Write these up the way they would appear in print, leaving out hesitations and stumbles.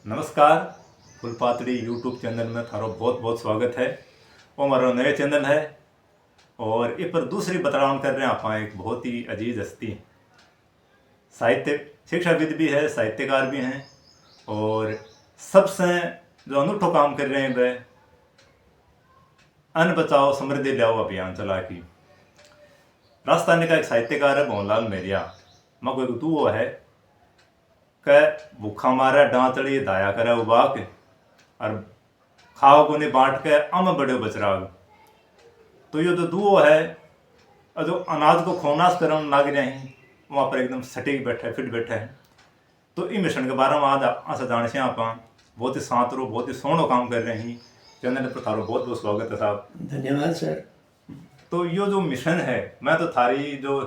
नमस्कार। फुलपातड़ी YouTube channel में थारो बहुत बहुत स्वागत है। वो हमारा नया चैनल है और इस पर दूसरी बतलावन कर रहे हैं आप एक बहुत ही अजीज हस्ती, साहित्य शिक्षाविद भी है, साहित्यकार भी हैं और सबसे जो अनूठो काम कर रहे हैं वह अन्न बचाओ समृद्धि लाओ अभियान चला की। राजस्थान का एक साहित्यकार है भवनलाल मेरिया, मैं कोई तू वो है कै भूखा मारे डांतड़ी दाया करे उबाक और खाओ को नहीं बांट के अम बड़े बचराग। तो ये जो दुओ है और जो अनाज को खोनास करम लाग रहे हैं वहाँ पर एकदम सटीक बैठे फिट बैठे हैं। तो इस मिशन के बारे में आज आशा जाने से आप बहुत ही सांतरो बहुत ही सोहनो काम कर रहे हैं। चैनल पर थारो बहुत बहुत स्वागत है साहब। धन्यवाद सर। तो ये जो मिशन है मैं तो थारी जो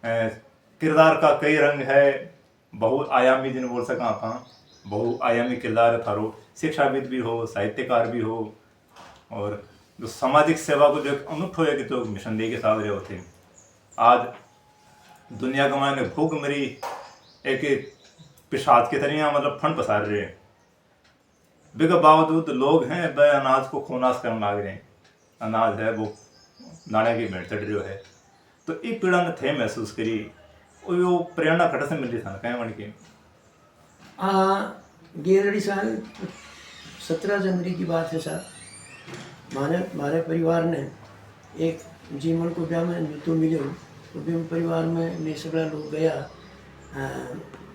किरदार का कई रंग है, बहुआयामी जिन्हें बोल सका आप, बहुआयामी किरदार है थारो, शिक्षाविद भी हो, साहित्यकार भी हो और जो सामाजिक सेवा को जो अनूठो है कि तो मिशन दे के साथ रहे होते। आज दुनिया का मायने भूख मरी एक पिशाच की तरह मतलब फंड पसार रहे हैं, बिके बावजूद लोग हैं वह अनाज को खोनास करने लाग रहे हैं। अनाज है वो नाणे की भेंट चढ़ रही है। तो ये पीड़ा ने थे महसूस करी और वो प्रेरणा खट से मिली था कहीं मन की। गेरड़ी साल 17 जनवरी की बात है सर। हमारे परिवार ने एक जीवन को ब्याह में तो मिले तो भी परिवार में ने सगड़ा लोग गया।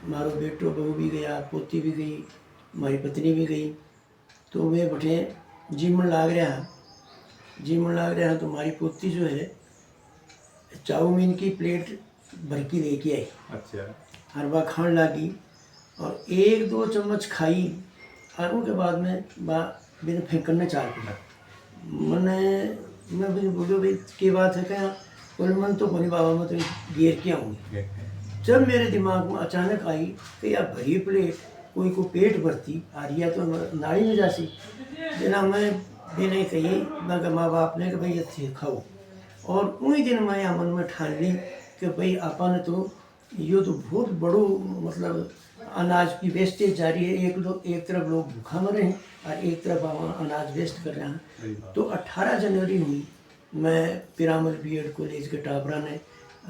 मारो बेटो बहू भी गया, पोती भी गई, हमारी पत्नी भी गई। तो वे बटे जीवन लाग रहा तो हमारी पोती जो है चाउमीन की प्लेट भर की लेके आई। अच्छा। हर बार खाने लगी और 1-2 चम्मच खाई और उनके बाद में बिना फेंकने चाल पड़ा। मैं भी बोलो भाई की बात है क्या बोले मन तो कोनी बाबा मैं तो घेर के आऊँगी। जब मेरे दिमाग में अचानक आई कि यार भरी प्लेट कोई को पेट भरती आ रही है तो नाड़ी में जासी बिना मैं भी नहीं कही मैं माँ बाप ने कि भाई अच्छे खाओ। और उन्हीं दिन मैं मन में ठान ली कि भाई आपा ने तो ये तो बहुत बड़ो मतलब अनाज की वेस्टेज जा रही है। एक तरफ लोग भूखा मरे हैं और एक तरफ अनाज वेस्ट कर रहे हैं। तो 18 जनवरी हुई मैं पिरामल बीएड कॉलेज के टापरा ने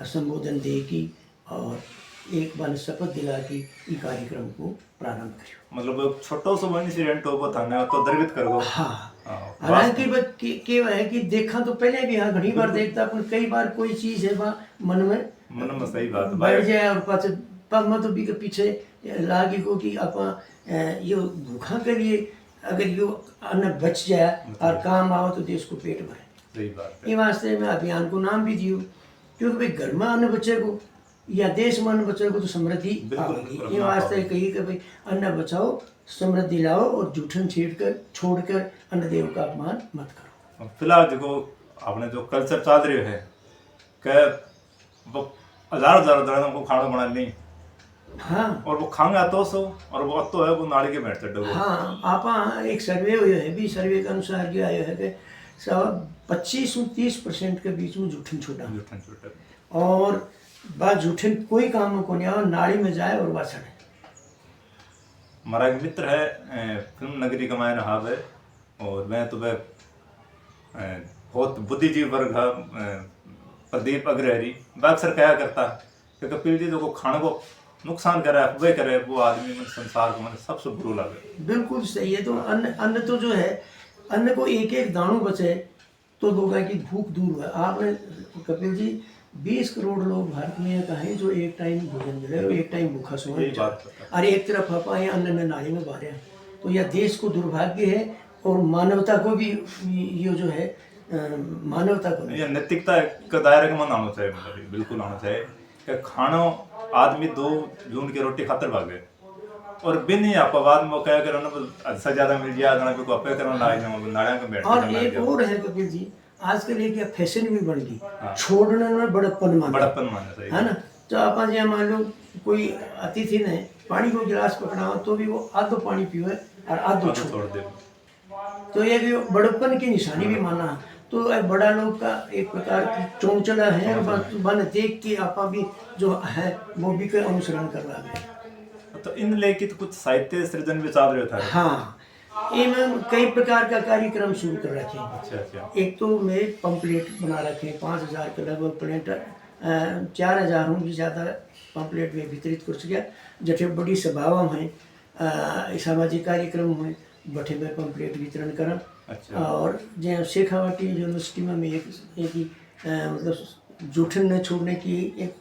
संबोधन दे की और एक बार शपथ दिला के ये कार्यक्रम को प्रारंभ करियो। मतलब छोटो सो इंसिडेंट हो थाने तो द्रवित करो। हाँ, हालांकि क्या है कि देखा तो पहले भी हाँ घनी बार देखता पर कई बार कोई चीज है मन में सही बात बैठ जाए और पास मैं तो भी के पीछे लागी को कि आप ये भूखा के लिए अगर ये अन्न बच जाए और काम आओ तो देश को पेट भरे। सही बात है। ये वास्ते में अभियान को नाम भी दियो क्योंकि भाई घर में अन्न बचे को या देश में अन्न बचे को तो समृद्धि आएगी। ये वास्ते कही कि भाई अन्न बचाओ समृद्धि लाओ और जूठन छोड़कर अन्न देव का अपमान मत करो। फिलहाल देखो आपने जो कल्चर चल रहे है कि हजार को खाना बना नहीं। हाँ। और वो खांगा तो सो और वो तो है वो नाली के बैठ चढ़ो। हाँ आप एक सर्वे हुए है भी सर्वे के अनुसार ये आया है कि 25-30% के बीच में जूठन छोटा और बात जूठन कोई काम को नहीं आओ नाली में जाए और वह सड़े। हमारा एक मित्र है फिल्म नगरी कमाए रहा है और मैं तो वह बहुत बुद्धिजीवी वर्ग है प्रदीप अग्रहरी वह अक्सर कहा करता कि कपिल जी जो खाने को नुकसान करे वो आदमी में संसार को मैंने सबसे बुरा लगे। बिल्कुल सही है। तो अन्न तो जो है अन्न को एक दाणु बचे तो लोगों की भूख दूर है। आपने कपिल जी 20 करोड़ लोग भारत में कहें जो एक टाइम भोजन मिले और एक टाइम भूखा सोए और एक तरफ हपाए अन्न में नाली में बारे। तो यह देश को दुर्भाग्य है और मानवता को भी ये जो है मानवता को ये नैतिकता का दायरे में आना चाहिए। मतलब बिल्कुल आना चाहिए कि खाना आदमी 2 जून की रोटी खातर भागे और बिन ही आप बाद में क्या करना अच्छा ज्यादा मिल गया गाना पे को अपे करना नाड़ियां के बैठ। और एक और है कपिल जी आजकल एक फैशन भी बन गई। हाँ। छोड़ने में बड़प्पन माने है ना। तो आप यहाँ मान लो कोई अतिथि ने पानी को गिलास पकड़ा तो भी वो आधो पानी पिए और आधो छोड़ दे तो ये बड़प्पन की निशानी भी माना। तो बड़ा लोग का एक प्रकार की चौंचला है बन देख के आपा भी जो है वो भी कोई अनुसरण कर रहा है। तो इन लेके तो कुछ साहित्य सृजन भी चाल रहे था। हाँ, इनमें कई प्रकार का कार्यक्रम शुरू कर रखे हैं। अच्छा अच्छा। एक तो मैं पंपलेट बना रखे हैं 5000 के लगभग प्रिंट, 4000 हूँ भी ज़्यादा पंपलेट में वितरित कर सकिया। जठे बड़ी सभाओं में सामाजिक कार्यक्रम में बठे में पंपलेट वितरण करा। अच्छा। और जहाँ शेखावाटी यूनिवर्सिटी में एक ही मतलब जूठन न छोड़ने की एक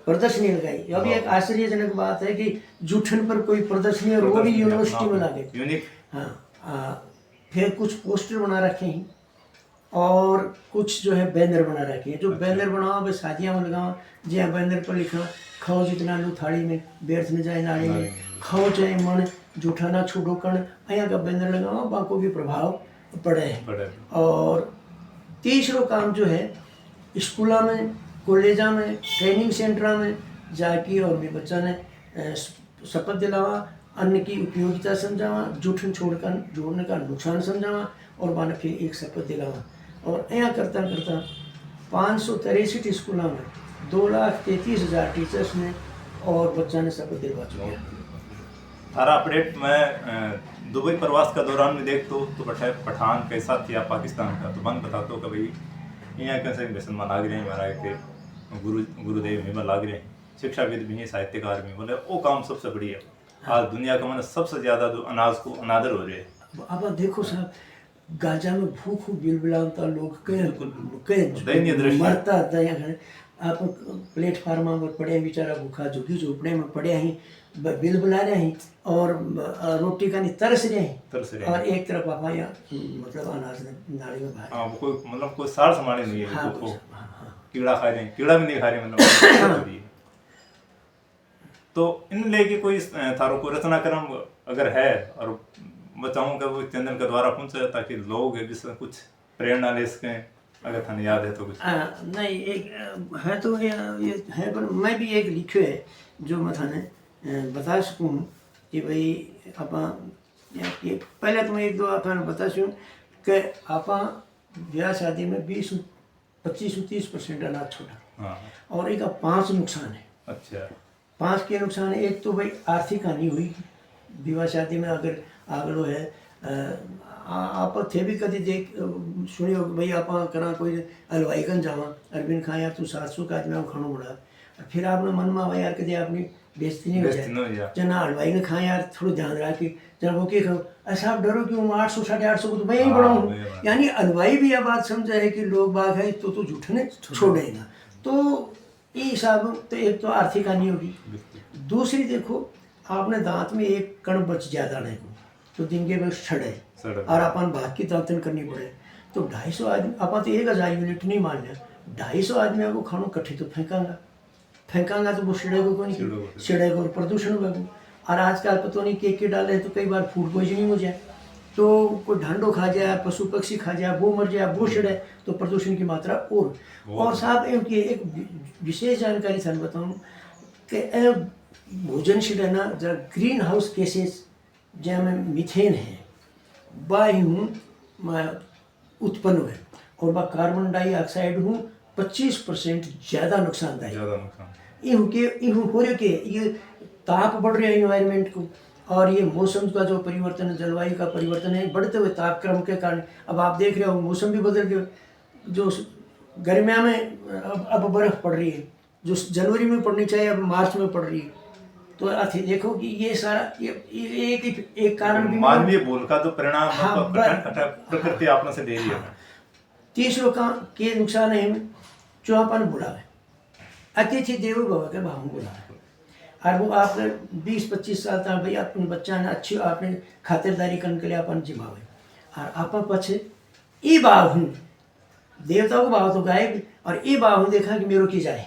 प्रदर्शनी लगाई। यह भी एक आश्चर्यजनक बात है कि जूठन पर कोई प्रदर्शनी और वो भी यूनिवर्सिटी में लगे। यूनिक। हाँ, फिर कुछ पोस्टर बना रखे हैं और कुछ जो है बैनर बना रखे हैं। जो बैनर बनाओ वे शादियाँ में लगाओ, जहाँ बैनर पर लिखा खाओ जितना लो थाली में व्यर्थ न जाए नाली में, खाओ चाहे मन जूठा ना छूटो कण, यहाँ का बैनर लगाओ, बाको भी प्रभाव पड़े है। और तीसरा काम जो है स्कूलों में, कॉलेजा में, ट्रेनिंग सेंटर में जाके और भी बच्चा ने शपथ दिलावा, अन्न की उपयोगिता समझावा, जूठन छोड़कर जोड़ने का नुकसान समझावा और माना फिर एक शपथ दिलावा। और यहाँ करता करता 563 स्कूलों में 2,33,000 टीचर्स ने और बच्चा ने शपथ दिलवा चुके हैं। थारा अपडेट मैं दुबई प्रवास का दौरान में देखता तो पठान कैसा था पाकिस्तान का, तो मन बताता कि भाई यहाँ कैसे मुसलमान लाग रहे हैं, हमारा के गुरुदेव हिमल लाग रहे हैं, शिक्षाविद भी हैं, साहित्यकार भी, बोले वो काम सबसे बढ़िया। आज दुनिया का मैंने सबसे ज़्यादा जो अनाज को अनादर हो रहे हैं। अब देखो साहब, गाजा में भूख बिलबिलाता लोग दयनीय के दृश्य। मरता दया है। आप प्लेटफार्म पर पड़े बेचारा भूखा झुकी झोपड़े में पड़े हैं, बिल बुला रहे हैं और रोटी का नहीं तरस रहे हैं। और एक तरफ आप यहाँ मतलब अनाज नाली में भाई। हाँ, कोई मतलब कोई सार संभाले नहीं है। हाँ, कीड़ा खा रहे हैं, कीड़ा भी नहीं खा रहे मतलब। तो इन लेके कोई थारो को रचनाक्रम अगर है और मैं चाहूँगा वो चंदन के द्वारा पहुँचे ताकि लोग जिससे कुछ प्रेरणा ले सकें, अगर थाने याद है तो कुछ। नहीं, एक है तो ये है, पर मैं भी एक लिखे है जो मैं थाने बता सकूँ कि भाई आप पहले तो मैं एक दो आप बता सकूँ कि आप ब्याह शादी में 20-25-30% अनाज छोड़ा। हाँ। और एक 5 नुकसान है। अच्छा। 5 के नुकसान है। एक तो भाई आर्थिक हानि हुई विवाह शादी में। अगर आगलो है आप थे भी कभी देख सुनियो भाई आप करा कोई हलवाई कन जावा, अरविंद खां यार तू 700 का आज मैं खानो बड़ा, फिर आपने मन में आवा यार कभी अपनी बेइज्जती नहीं हो जाए, जना हलवाई ने खाए यार थोड़ा ध्यान रहा कि जब वो के खाओ ऐसा आप डरो कि मैं 800 850 को तो मैं ही बढ़ाऊँ। यानी हलवाई भी यह बात समझा है कि लोग बाग है तो झूठने छोड़ेगा। तो ये हिसाब तो एक तो आर्थिक हानि होगी। दूसरी देखो, आपने दांत में एक कण बच ज्यादा नहीं को तो दिन के में छड़े और अपन भाग की दांतन करनी पड़े तो 250 आदमी अपन तो 1000 यूनिट नहीं मान लिया, 250 आदमी को खानो कट्ठे तो फेंकांगा तो वो छिड़ेगा को नहीं, छिड़ेगा और प्रदूषण होगा। और आजकल पता नहीं के डाले तो कई बार फूड पॉइजनिंग हो जाए, तो कोई ढांडो खा जाए, पशु पक्षी खा जाए, वो मर जाए, वो छिड़े तो प्रदूषण की मात्रा और साहब इनकी एक विशेष जानकारी सर बताऊँ कि भोजन छिड़ना जरा ग्रीन हाउस केसेस जहाँ मीथेन है वह हूँ उत्पन्न हुए और वह कार्बन डाइऑक्साइड हूँ 25% ज़्यादा नुकसानदायक। हो रहे के ये ताप बढ़ रहा है इन्वायरमेंट को, और ये मौसम का जो परिवर्तन है, जलवायु का परिवर्तन है, बढ़ते हुए तापक्रम के कारण अब आप देख रहे हो मौसम भी बदल गया। जो गर्मिया में अब बर्फ़ पड़ रही है, जो जनवरी में पड़नी चाहिए अब मार्च में पड़ रही है। तो अथी देखो कि ये सारा ये एक कारण भी मानवीय भूल का तो परिणाम प्रकृति आपने से दे रही है। तीसरो काम के नुकसान है जो अपन बुलावे अतिथि देवो भव के भाव बुलावे, और वो आपने 20-25 साल तक भाई अपन बच्चा ने अच्छी आपने खातिरदारी करने के लिए अपन जिम्मावे, और आप पछे ई भाव हूँ देवता को भाव तो गायब, और ई भाव हूँ देखा कि मेरो की जाए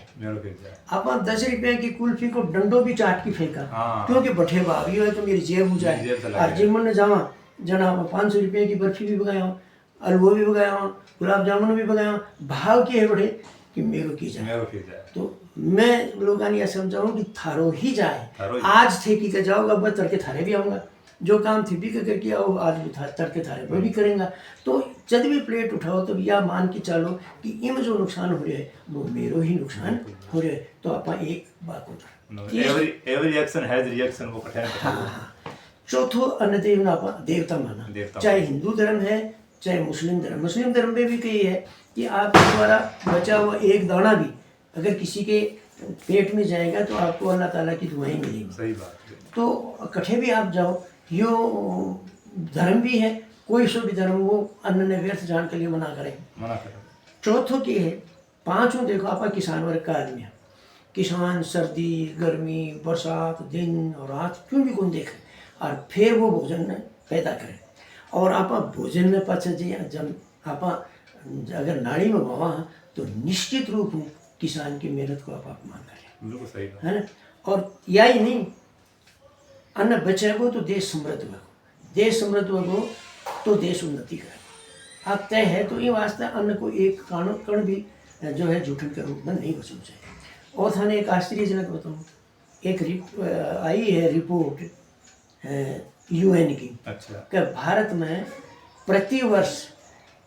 आप 10 रुपये की कुल्फी को डंडो भी चाट की फेंका। क्योंकि बठे भाव ये है तो मेरी जेब हो जाए। और जिमन ने जावा जना 500 रुपये की बर्फी भी बगाया हूँ, हलवो भी बगाया हूँ, गुलाब जामुन भी बगाया हूँ, भाव की है बड़े कि मेरो की जाए। तो मैं लोगों ने यह समझाऊँ कि थारो ही जाए, आज थे कि जाओगा मैं तड़के थारे भी आऊँगा, जो काम थी भी करके आओ आज भी तड़के थारे वो भी करेंगे। तो जब भी प्लेट उठाओ तो यह मान के चलो कि इम जो नुकसान हो रहा है वो मेरो ही नुकसान हो रहा है। तो आप एक बात एवरी एक्शन हैज रिएक्शन, वो कठिन हाँ हाँ। चौथो अन्न देव ना देवता माना, देवता चाहे हिंदू धर्म है चाहे मुस्लिम धर्म में भी कही है कि आपके द्वारा बचा हुआ एक दाना भी अगर किसी के पेट में जाएगा तो आपको अल्लाह ताला की दुआएं मिलेंगी। सही बात है। तो कठे भी आप जाओ, यो धर्म भी है, कोई सो भी धर्म वो अन्न ने व्यर्थ जान के लिए मना करें। चौथो की है, पांचों देखो आप किसान वर्ग का आदमी है, किसान सर्दी गर्मी बरसात दिन और रात क्यों भी कौन देखे और फिर वो भोजन ने पैदा करे और आप भोजन में पचे जी जब आप अगर नाड़ी में गवा तो निश्चित रूप में किसान की मेहनत को आप अपमान करें, बिल्कुल सही बात है ना। और या ही नहीं, अन्न बचेगो तो देश समृद्ध होगा, देश समृद्ध होगा तो देश उन्नति करेगा। अब तय है तो ये वास्ते अन्न को एक कण भी जो है जूठन के रूप में नहीं बचना चाहिए। और थाने एक आश्चर्यजनक बताऊँ, एक आई है रिपोर्ट UN की, अच्छा कि भारत में प्रति वर्ष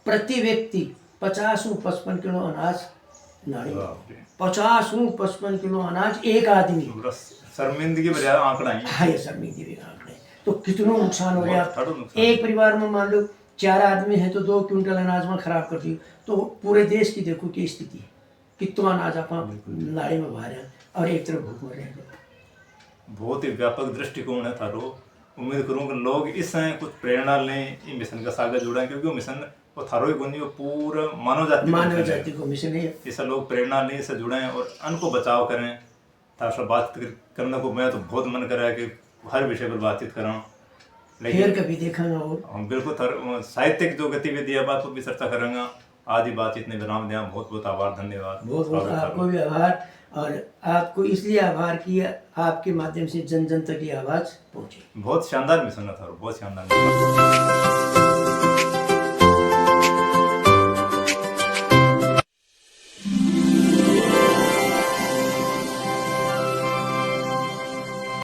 प्रति व्यक्ति 50-55 किलो अनाज नाड़ी, 50-55 किलो अनाज एक आदमी, शर्मिंदगी भरा आंकड़ा है। हाँ ये शर्मिंदगी भी आंकड़े, तो कितनों नुकसान हो गया। नुकसान। एक परिवार में मान लो 4 आदमी है तो 2 क्विंटल अनाज में खराब कर दी, तो पूरे देश की देखो की स्थिति है, कितना अनाज आप नाड़ी में बाहर है और एक तरफ भूख मर रहे हैं। बहुत ही व्यापक दृष्टिकोण है थारो। उम्मीद करूँ कि लोग इस कुछ प्रेरणा लें, इस मिशन का सागर जुड़ा, क्योंकि वो मिशन वो थारो ही गुनी वो पूरा मानव जाति को मिशन है। इससे लोग प्रेरणा लें, इससे जुड़ें और अन्न को बचाव करें। तार बातचीत करने को मैं तो बहुत मन कर रहा है कि हर विषय पर बातचीत कराऊँ, लेकिन कभी देखेंगे और हम बिल्कुल साहित्यिक जो गतिविधि है बात पर भी चर्चा करेंगे। आज ही बातचीत ने विराम दिया। बहुत बहुत आभार, धन्यवाद। बहुत बहुत आपको भी आभार, और आपको इसलिए आभार कि आपके माध्यम से जन जन तक की आवाज़ पहुँची। बहुत शानदार मिशन था, बहुत शानदार मिशन।